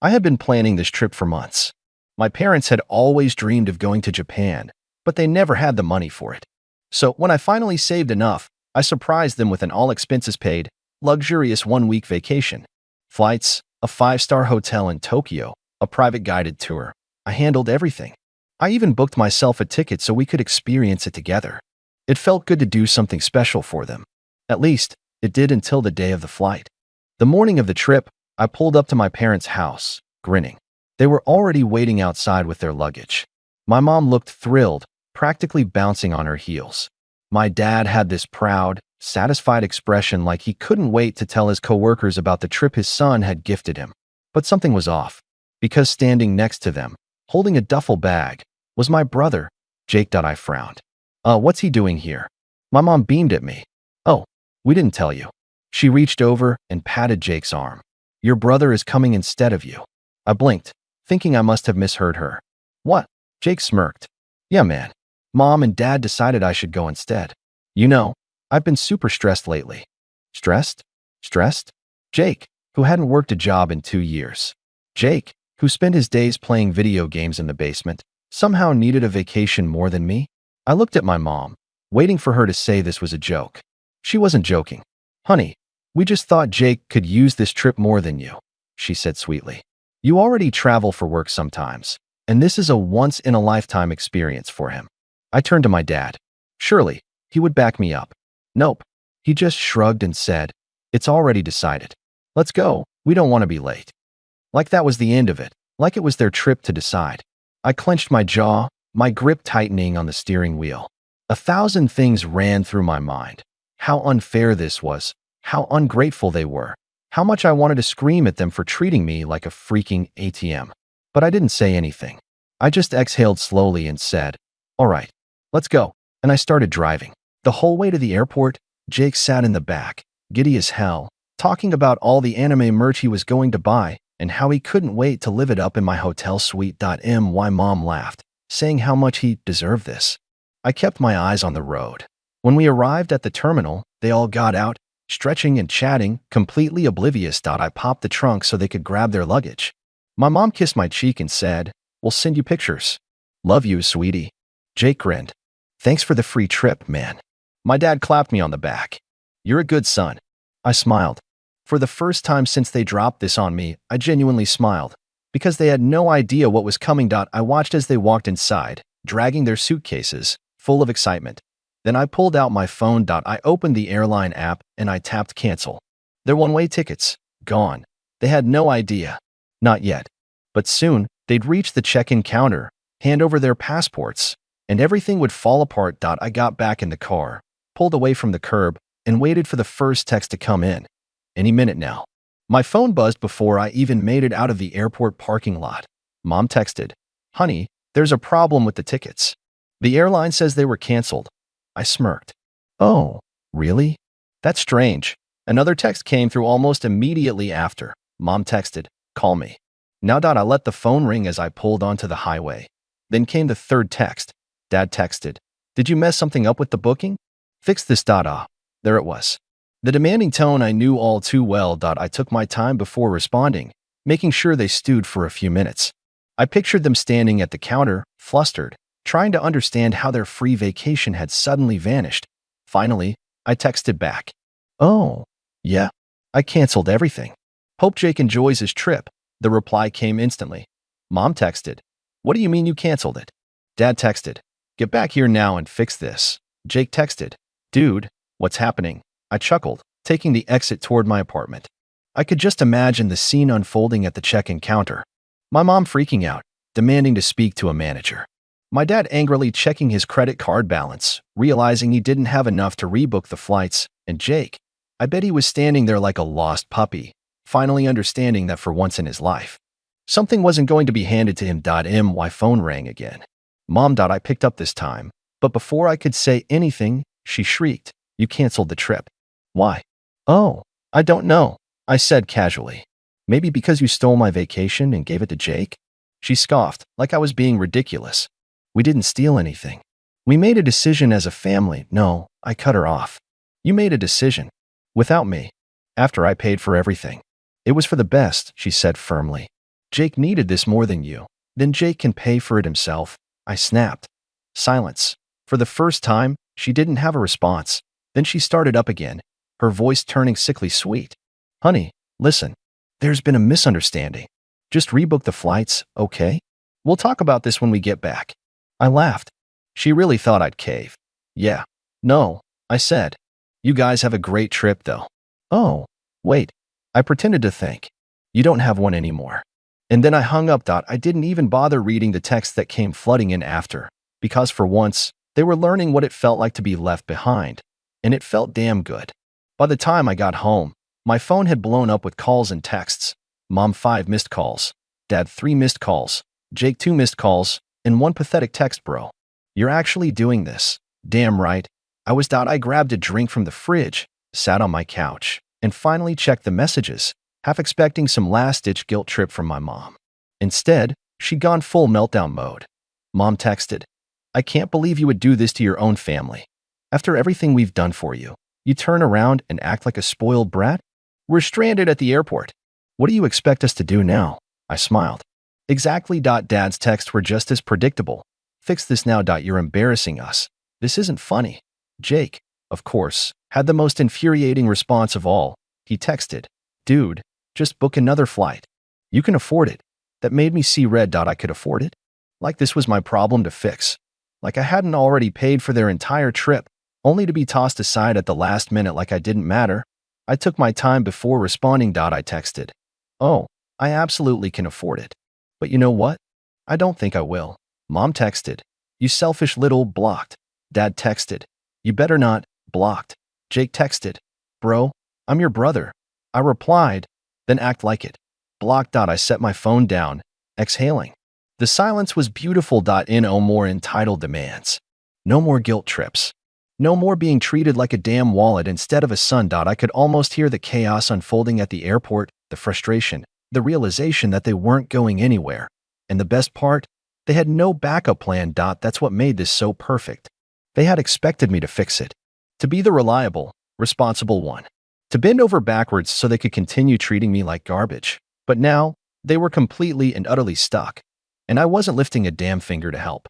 I had been planning this trip for months. My parents had always dreamed of going to Japan, but they never had the money for it. So when I finally saved enough, I surprised them with an all-expenses-paid, luxurious one-week vacation. Flights, a five-star hotel in Tokyo, a private guided tour. I handled everything. I even booked myself a ticket so we could experience it together. It felt good to do something special for them. At least, it did until the day of the flight. The morning of the trip, I pulled up to my parents' house, grinning. They were already waiting outside with their luggage. My mom looked thrilled, practically bouncing on her heels. My dad had this proud, satisfied expression like he couldn't wait to tell his coworkers about the trip his son had gifted him. But something was off, because standing next to them, holding a duffel bag, was my brother, Jake. I frowned. What's he doing here? My mom beamed at me. Oh, we didn't tell you. She reached over and patted Jake's arm. Your brother is coming instead of you. I blinked, thinking I must have misheard her. What? Jake smirked. Yeah, man. Mom and Dad decided I should go instead. You know, I've been super stressed lately. Stressed? Stressed? Jake, who hadn't worked a job in 2 years. Jake, who spent his days playing video games in the basement, somehow needed a vacation more than me? I looked at my mom, waiting for her to say this was a joke. She wasn't joking. Honey, we just thought Jake could use this trip more than you, she said sweetly. You already travel for work sometimes, and this is a once-in-a-lifetime experience for him. I turned to my dad. Surely, he would back me up. Nope. He just shrugged and said, it's already decided. Let's go. We don't want to be late. Like that was the end of it, like it was their trip to decide. I clenched my jaw, my grip tightening on the steering wheel. 1,000 things ran through my mind. How unfair this was, how ungrateful they were, how much I wanted to scream at them for treating me like a freaking ATM. But I didn't say anything. I just exhaled slowly and said, all right, let's go. And I started driving. The whole way to the airport, Jake sat in the back, giddy as hell, talking about all the anime merch he was going to buy and how he couldn't wait to live it up in my hotel suite. My mom laughed, saying how much he deserved this. I kept my eyes on the road. When we arrived at the terminal, they all got out, stretching and chatting, completely oblivious. I popped the trunk so they could grab their luggage. My mom kissed my cheek and said, we'll send you pictures. Love you, sweetie. Jake grinned. Thanks for the free trip, man. My dad clapped me on the back. You're a good son. I smiled. For the first time since they dropped this on me, I genuinely smiled. Because they had no idea what was coming. I watched as they walked inside, dragging their suitcases, full of excitement. Then I pulled out my phone. I opened the airline app and I tapped cancel. Their one-way tickets, gone. They had no idea. Not yet. But soon, they'd reach the check-in counter, hand over their passports, and everything would fall apart. I got back in the car, pulled away from the curb, and waited for the first text to come in. Any minute now. My phone buzzed before I even made it out of the airport parking lot. Mom texted, honey, there's a problem with the tickets. The airline says they were canceled. I smirked. Oh, really? That's strange. Another text came through almost immediately after. Mom texted, call me. Now. I let the phone ring as I pulled onto the highway. Then came the third text. Dad texted, did you mess something up with the booking? Fix this. There it was. The demanding tone I knew all too well. I took my time before responding, making sure they stewed for a few minutes. I pictured them standing at the counter, flustered, trying to understand how their free vacation had suddenly vanished. Finally, I texted back. Oh, yeah, I canceled everything. Hope Jake enjoys his trip. The reply came instantly. Mom texted, what do you mean you canceled it? Dad texted, get back here now and fix this. Jake texted, dude, what's happening? I chuckled, taking the exit toward my apartment. I could just imagine the scene unfolding at the check-in counter. My mom freaking out, demanding to speak to a manager. My dad angrily checking his credit card balance, realizing he didn't have enough to rebook the flights, and Jake, I bet he was standing there like a lost puppy, finally understanding that for once in his life, something wasn't going to be handed to him. My phone rang again. Mom. I picked up this time, but before I could say anything, she shrieked, you canceled the trip. Why? Oh, I don't know, I said casually. Maybe because you stole my vacation and gave it to Jake? She scoffed, like I was being ridiculous. We didn't steal anything. We made a decision as a family. No, I cut her off. You made a decision. Without me. After I paid for everything. It was for the best, she said firmly. Jake needed this more than you. Then Jake can pay for it himself. I snapped. Silence. For the first time, she didn't have a response. Then she started up again, her voice turning sickly sweet. Honey, listen. There's been a misunderstanding. Just rebook the flights, okay? We'll talk about this when we get back. I laughed. She really thought I'd cave. Yeah. No, I said. You guys have a great trip, though. Oh, wait. I pretended to think. You don't have one anymore. And then I hung up. I didn't even bother reading the text that came flooding in after, because for once, they were learning what it felt like to be left behind. And it felt damn good. By the time I got home, my phone had blown up with calls and texts. Mom 5 missed calls. Dad 3 missed calls. Jake 2 missed calls. And 1 pathetic text, bro. You're actually doing this. Damn right. I grabbed a drink from the fridge, sat on my couch, and finally checked the messages, half expecting some last-ditch guilt trip from my mom. Instead, she'd gone full meltdown mode. Mom texted, I can't believe you would do this to your own family. After everything we've done for you, you turn around and act like a spoiled brat? We're stranded at the airport. What do you expect us to do now? I smiled. Exactly. Dad's texts were just as predictable. Fix this now. You're embarrassing us. This isn't funny. Jake, of course, had the most infuriating response of all. He texted, Dude, just book another flight. You can afford it. That made me see red. I could afford it. Like this was my problem to fix. Like I hadn't already paid for their entire trip, only to be tossed aside at the last minute like I didn't matter. I took my time before responding. I texted, Oh, I absolutely can afford it. But you know what? I don't think I will. Mom texted, You selfish little blocked. Dad texted, You better not, blocked. Jake texted, Bro, I'm your brother. I replied, Then act like it. Blocked. I set my phone down, exhaling. The silence was beautiful. No more entitled demands. No more guilt trips. No more being treated like a damn wallet instead of a son. I could almost hear the chaos unfolding at the airport, the frustration, the realization that they weren't going anywhere. And the best part, they had no backup plan. That's what made this so perfect. They had expected me to fix it, to be the reliable, responsible one, to bend over backwards so they could continue treating me like garbage. But now, they were completely and utterly stuck, and I wasn't lifting a damn finger to help.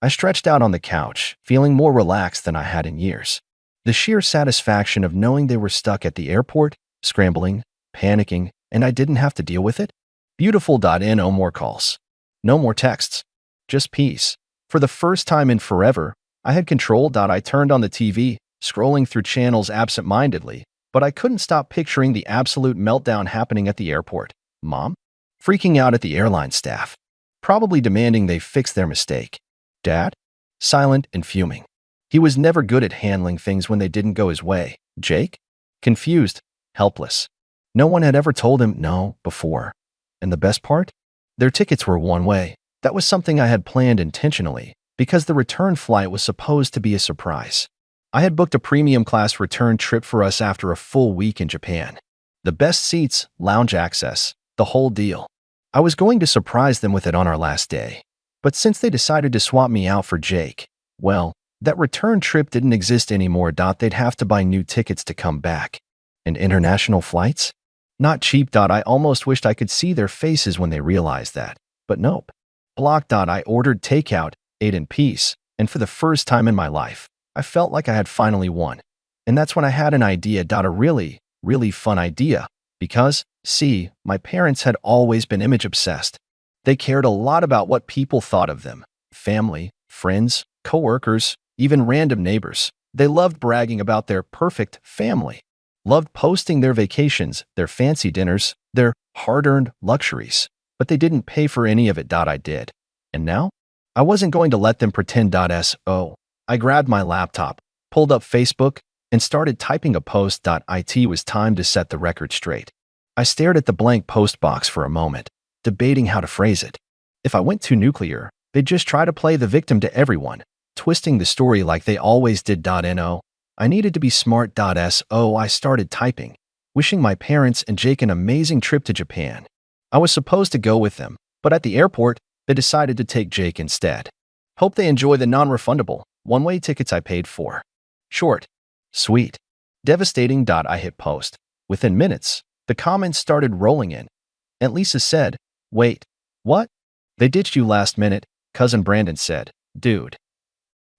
I stretched out on the couch, feeling more relaxed than I had in years. The sheer satisfaction of knowing they were stuck at the airport, scrambling, panicking, and I didn't have to deal with it. Beautiful. No more calls. No more texts. Just peace. For the first time in forever, I had control. I turned on the TV, scrolling through channels absent-mindedly, but I couldn't stop picturing the absolute meltdown happening at the airport. Mom? Freaking out at the airline staff, probably demanding they fix their mistake. Dad? Silent and fuming. He was never good at handling things when they didn't go his way. Jake? Confused, helpless. No one had ever told him no before. And the best part? Their tickets were one way. That was something I had planned intentionally, because the return flight was supposed to be a surprise. I had booked a premium class return trip for us after a full week in Japan. The best seats, lounge access, the whole deal. I was going to surprise them with it on our last day. But since they decided to swap me out for Jake, well, that return trip didn't exist anymore. They'd have to buy new tickets to come back. And international flights? Not cheap. I almost wished I could see their faces when they realized that. But nope. Blocked. I ordered takeout, ate in peace, and for the first time in my life, I felt like I had finally won. And that's when I had an idea. A really, really fun idea. Because, see, my parents had always been image obsessed. They cared a lot about what people thought of them. Family, friends, coworkers, even random neighbors. They loved bragging about their perfect family. Loved posting their vacations, their fancy dinners, their hard-earned luxuries. But they didn't pay for any of it. I did. And now? I wasn't going to let them pretend. So I grabbed my laptop, pulled up Facebook, and started typing a post. It was time to set the record straight. I stared at the blank post box for a moment, debating how to phrase it. If I went too nuclear, they'd just try to play the victim to everyone, twisting the story like they always did. No, I needed to be smart. So I started typing, wishing my parents and Jake an amazing trip to Japan. I was supposed to go with them, but at the airport, they decided to take Jake instead. Hope they enjoy the non-refundable, one-way tickets I paid for. Short. Sweet. Devastating. I hit post. Within minutes, the comments started rolling in. Aunt Lisa said, Wait, what? They ditched you last minute, cousin Brandon said. Dude.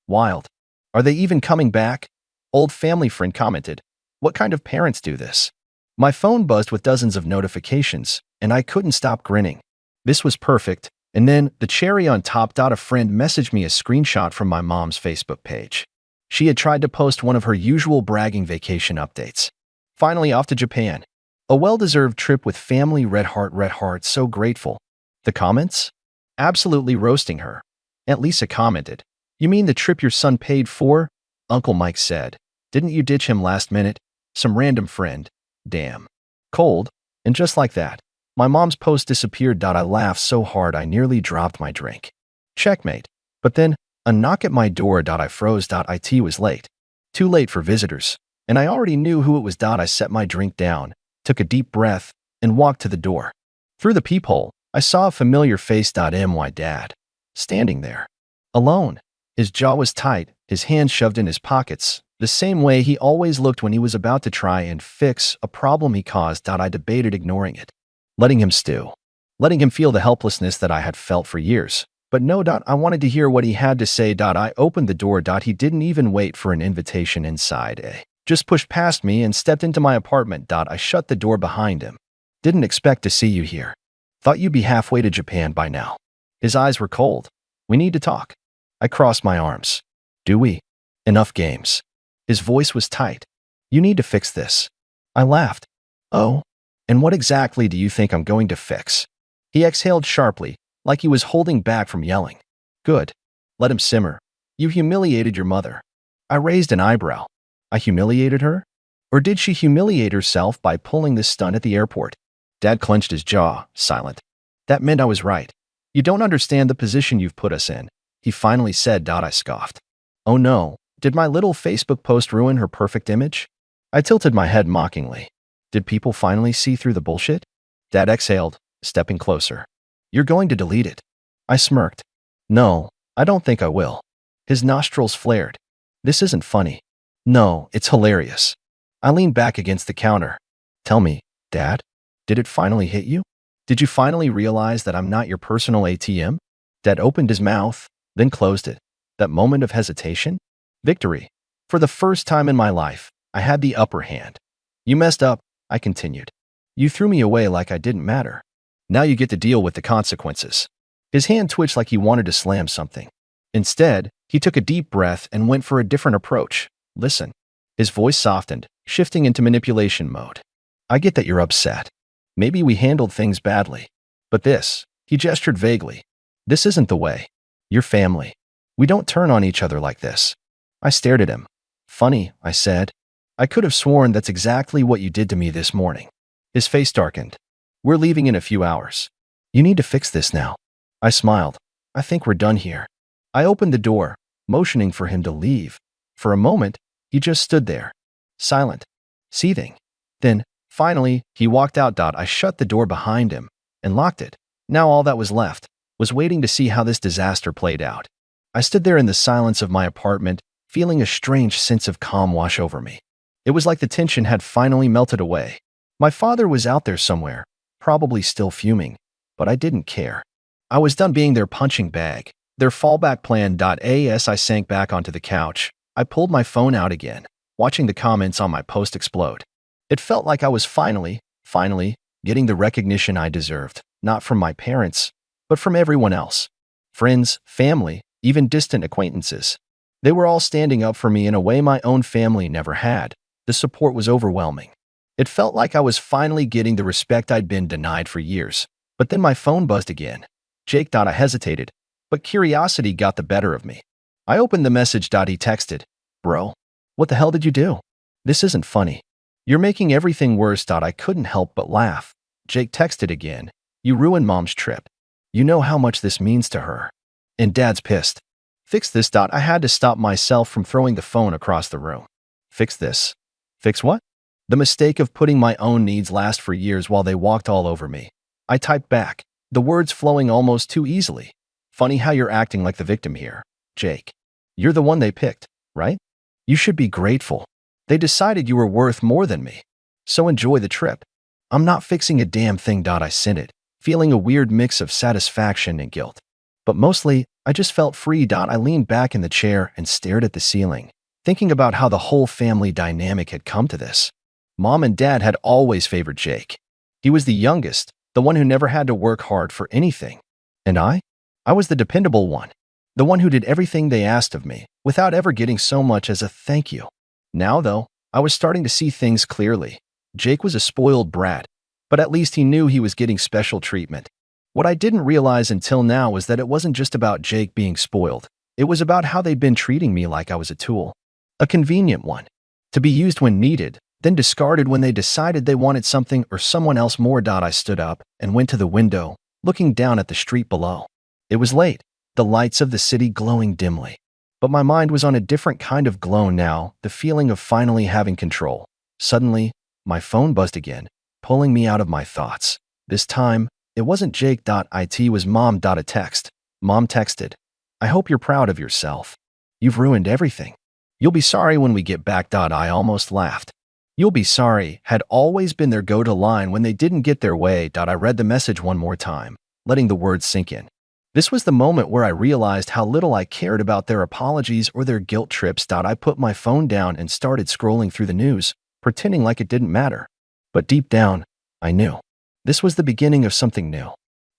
Wild. Are they even coming back? Old family friend commented. What kind of parents do this? My phone buzzed with dozens of notifications, and I couldn't stop grinning. This was perfect, and then, the cherry on top. A friend messaged me a screenshot from my mom's Facebook page. She had tried to post one of her usual bragging vacation updates. Finally off to Japan. A well-deserved trip with family, red heart, so grateful. The comments? Absolutely roasting her. Aunt Lisa commented, You mean the trip your son paid for? Uncle Mike said, Didn't you ditch him last minute? Some random friend. Damn. Cold. And just like that, my mom's post disappeared. I laughed so hard I nearly dropped my drink. Checkmate. But then, a knock at my door. I froze. It was late. Too late for visitors. And I already knew who it was. I set my drink down, took a deep breath, and walked to the door. Through the peephole, I saw a familiar face. My dad. Standing there. Alone. His jaw was tight, his hands shoved in his pockets, the same way he always looked when he was about to try and fix a problem he caused. I debated ignoring it. Letting him stew. Letting him feel the helplessness that I had felt for years. But no. I wanted to hear what he had to say. I opened the door. He didn't even wait for an invitation inside. Just pushed past me and stepped into my apartment. I shut the door behind him. Didn't expect to see you here. Thought you'd be halfway to Japan by now. His eyes were cold. We need to talk. I crossed my arms. Do we? Enough games. His voice was tight. You need to fix this. I laughed. Oh? And what exactly do you think I'm going to fix? He exhaled sharply, like he was holding back from yelling. Good. Let him simmer. You humiliated your mother. I raised an eyebrow. I humiliated her? Or did she humiliate herself by pulling this stunt at the airport? Dad clenched his jaw, silent. That meant I was right. You don't understand the position you've put us in, he finally said. I scoffed. Oh no, did my little Facebook post ruin her perfect image? I tilted my head mockingly. Did people finally see through the bullshit? Dad exhaled, stepping closer. You're going to delete it. I smirked. No, I don't think I will. His nostrils flared. This isn't funny. No, it's hilarious. I leaned back against the counter. Tell me, Dad, did it finally hit you? Did you finally realize that I'm not your personal ATM? Dad opened his mouth, then closed it. That moment of hesitation? Victory. For the first time in my life, I had the upper hand. You messed up, I continued. You threw me away like I didn't matter. Now you get to deal with the consequences. His hand twitched like he wanted to slam something. Instead, he took a deep breath and went for a different approach. Listen. His voice softened, shifting into manipulation mode. I get that you're upset. Maybe we handled things badly. But this, he gestured vaguely. This isn't the way. You're family. We don't turn on each other like this. I stared at him. Funny, I said. I could have sworn that's exactly what you did to me this morning. His face darkened. We're leaving in a few hours. You need to fix this now. I smiled. I think we're done here. I opened the door, motioning for him to leave. For a moment, he just stood there, silent, seething. Then, finally, he walked out. I shut the door behind him and locked it. Now all that was left was waiting to see how this disaster played out. I stood there in the silence of my apartment, feeling a strange sense of calm wash over me. It was like the tension had finally melted away. My father was out there somewhere, probably still fuming, but I didn't care. I was done being their punching bag, their fallback plan. As I sank back onto the couch, I pulled my phone out again, watching the comments on my post explode. It felt like I was finally getting the recognition I deserved, not from my parents, but from everyone else. Friends, family, even distant acquaintances. They were all standing up for me in a way my own family never had. The support was overwhelming. It felt like I was finally getting the respect I'd been denied for years. But then my phone buzzed again. Jake. I hesitated, but curiosity got the better of me. I opened the message. He texted, Bro, what the hell did you do? This isn't funny. You're making everything worse. I couldn't help but laugh. Jake texted again, You ruined Mom's trip. You know how much this means to her. And Dad's pissed. Fix this. I had to stop myself from throwing the phone across the room. Fix this. Fix what? The mistake of putting my own needs last for years while they walked all over me. I typed back, the words flowing almost too easily. Funny how you're acting like the victim here, Jake. You're the one they picked, right? You should be grateful. They decided you were worth more than me. So enjoy the trip. I'm not fixing a damn thing. I sent it, feeling a weird mix of satisfaction and guilt. But mostly, I just felt free. I leaned back in the chair and stared at the ceiling, thinking about how the whole family dynamic had come to this. Mom and Dad had always favored Jake. He was the youngest, the one who never had to work hard for anything. And I was the dependable one, the one who did everything they asked of me, without ever getting so much as a thank you. Now, though, I was starting to see things clearly. Jake was a spoiled brat, but at least he knew he was getting special treatment. What I didn't realize until now was that it wasn't just about Jake being spoiled. It was about how they'd been treating me like I was a tool. A convenient one, to be used when needed, then discarded when they decided they wanted something or someone else more. I stood up and went to the window, looking down at the street below. It was late, the lights of the city glowing dimly. But my mind was on a different kind of glow now, the feeling of finally having control. Suddenly, my phone buzzed again, pulling me out of my thoughts. This time, it wasn't Jake. It was Mom. A text. Mom texted, "I hope you're proud of yourself. You've ruined everything. You'll be sorry when we get back." I almost laughed. "You'll be sorry" had always been their go-to line when they didn't get their way. I read the message one more time, letting the words sink in. This was the moment where I realized how little I cared about their apologies or their guilt trips. I put my phone down and started scrolling through the news, pretending like it didn't matter. But deep down, I knew. This was the beginning of something new.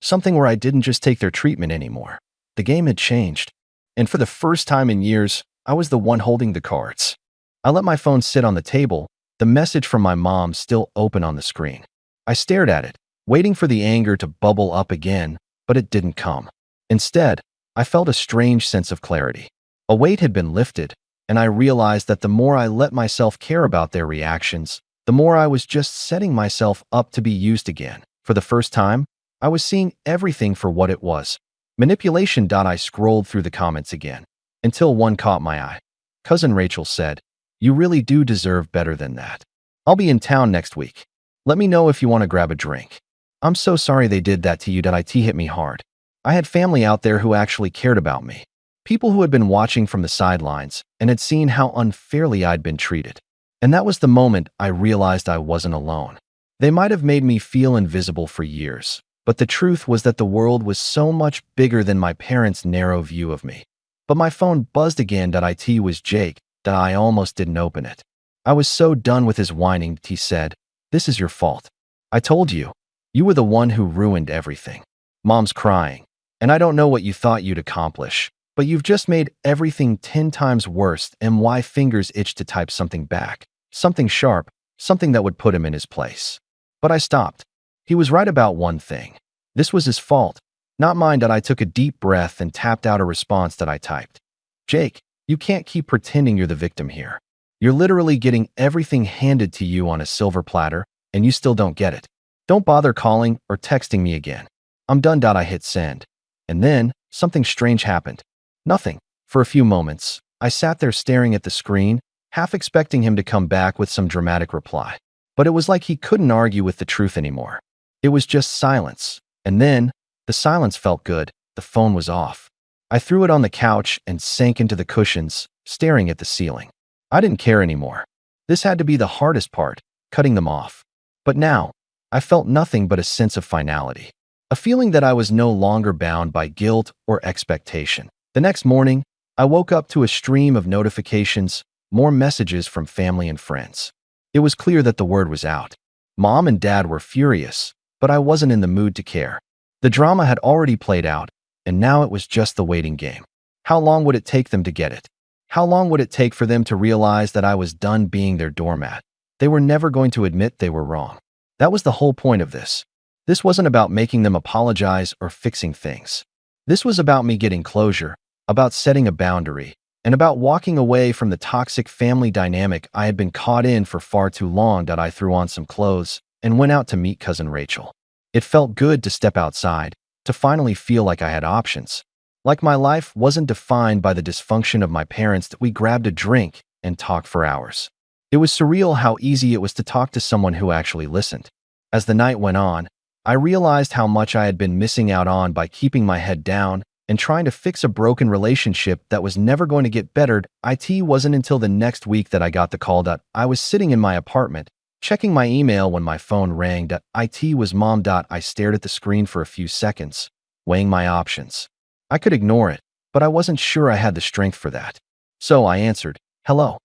Something where I didn't just take their treatment anymore. The game had changed. And for the first time in years, I was the one holding the cards. I let my phone sit on the table, the message from my mom still open on the screen. I stared at it, waiting for the anger to bubble up again, but it didn't come. Instead, I felt a strange sense of clarity. A weight had been lifted, and I realized that the more I let myself care about their reactions, the more I was just setting myself up to be used again. For the first time, I was seeing everything for what it was. Manipulation. I scrolled through the comments again, until one caught my eye. Cousin Rachel said, "You really do deserve better than that. I'll be in town next week. Let me know if you want to grab a drink. I'm so sorry they did that to you." It hit me hard. I had family out there who actually cared about me. People who had been watching from the sidelines and had seen how unfairly I'd been treated. And that was the moment I realized I wasn't alone. They might have made me feel invisible for years, but the truth was that the world was so much bigger than my parents' narrow view of me. But my phone buzzed again. It was Jake. I almost didn't open it. I was so done with his whining. He said, "This is your fault. I told you. You were the one who ruined everything. Mom's crying. And I don't know what you thought you'd accomplish, but you've just made everything 10 times worse." My fingers itched to type something back, something sharp, something that would put him in his place. But I stopped. He was right about one thing. This was his fault, not mine. I took a deep breath and tapped out a response. I typed, "Jake, you can't keep pretending you're the victim here. You're literally getting everything handed to you on a silver platter, and you still don't get it. Don't bother calling or texting me again. I'm done." I hit send. And then, something strange happened. Nothing. For a few moments, I sat there staring at the screen, half expecting him to come back with some dramatic reply. But it was like he couldn't argue with the truth anymore. It was just silence. And then, the silence felt good. The phone was off. I threw it on the couch and sank into the cushions, staring at the ceiling. I didn't care anymore. This had to be the hardest part, cutting them off. But now, I felt nothing but a sense of finality. A feeling that I was no longer bound by guilt or expectation. The next morning, I woke up to a stream of notifications, more messages from family and friends. It was clear that the word was out. Mom and Dad were furious, but I wasn't in the mood to care. The drama had already played out, and now it was just the waiting game. How long would it take them to get it? How long would it take for them to realize that I was done being their doormat? They were never going to admit they were wrong. That was the whole point of this. This wasn't about making them apologize or fixing things. This was about me getting closure, about setting a boundary, and about walking away from the toxic family dynamic I had been caught in for far too long. I threw on some clothes and went out to meet Cousin Rachel. It felt good to step outside, to finally feel like I had options. Like my life wasn't defined by the dysfunction of my parents. We grabbed a drink and talked for hours. It was surreal how easy it was to talk to someone who actually listened. As the night went on, I realized how much I had been missing out on by keeping my head down and trying to fix a broken relationship that was never going to get bettered. It wasn't until the next week that I got the call that I was sitting in my apartment, Checking my email when my phone rang. It was mom. I stared at the screen for a few seconds, weighing my options. I could ignore it, but I wasn't sure I had the strength for that. So I answered, "Hello."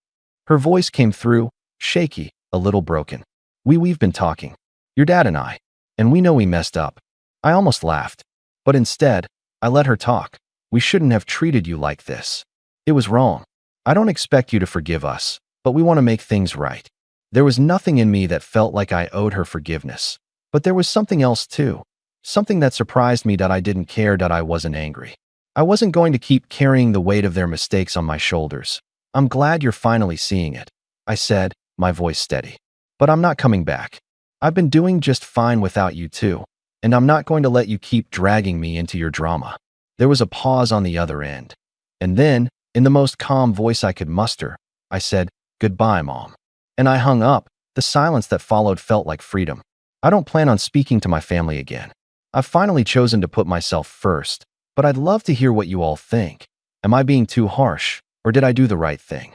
Her voice came through, shaky, a little broken. We've been talking. Your dad and I. And we know we messed up." I almost laughed. But instead, I let her talk. "We shouldn't have treated you like this. It was wrong. I don't expect you to forgive us, but we want to make things right." There was nothing in me that felt like I owed her forgiveness. But there was something else too. Something that surprised me. I didn't care. I wasn't angry. I wasn't going to keep carrying the weight of their mistakes on my shoulders. "I'm glad you're finally seeing it," I said, my voice steady. "But I'm not coming back. I've been doing just fine without you too, and I'm not going to let you keep dragging me into your drama." There was a pause on the other end. And then, in the most calm voice I could muster, I said, "Goodbye, Mom." And I hung up. The silence that followed felt like freedom. I don't plan on speaking to my family again. I've finally chosen to put myself first, but I'd love to hear what you all think. Am I being too harsh, or did I do the right thing?